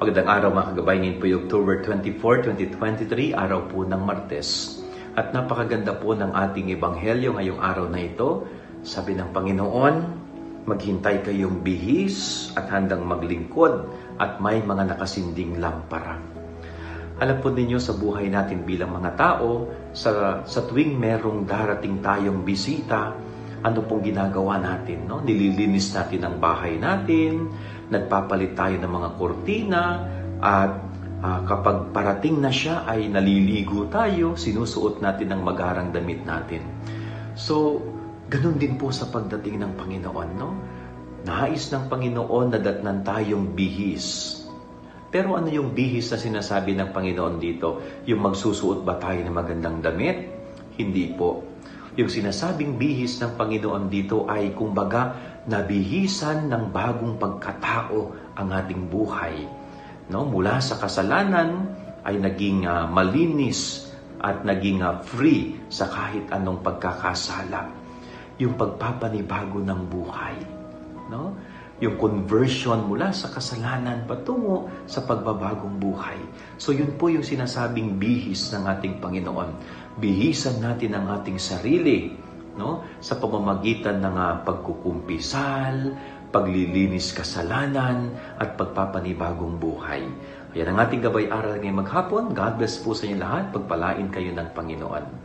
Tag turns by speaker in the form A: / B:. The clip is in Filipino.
A: Magandang araw mga kagabay, ngayon po yung October 24, 2023, araw po ng Martes. At napakaganda po ng ating ebanghelyo ngayong araw na ito. Sabi ng Panginoon, maghintay kayong bihis at handang maglingkod at may mga nakasinding lampara. Alam po ninyo sa buhay natin bilang mga tao, sa tuwing merong darating tayong bisita, ano pong ginagawa natin? No? Nililinis natin ang bahay natin, nagpapalit tayo ng mga kurtina, at kapag parating na siya ay naliligo tayo, sinusuot natin ang magarang damit natin. So, ganun din po sa pagdating ng Panginoon. No? Nais ng Panginoon na datnan tayong bihis. Pero ano yung bihis na sinasabi ng Panginoon dito? Yung magsusuot ba tayo ng magandang damit? Hindi po. Yung sinasabing bihis ng Panginoon dito ay kumbaga nabihisan ng bagong pagkatao ang ating buhay. No? Mula sa kasalanan ay naging malinis at naging free sa kahit anong pagkakasala. Yung pagpapanibago ng buhay. No? Yung conversion mula sa kasalanan patungo sa pagbabagong buhay. So yun po yung sinasabing bihis ng ating Panginoon. Bihisan natin ang ating sarili, no? Sa pamamagitan ng pagkukumpisal, paglilinis kasalanan, at pagpapanibagong buhay. Ayan ang ating gabay-aral ngayong maghapon. God bless po sa inyo lahat. Pagpalain kayo ng Panginoon.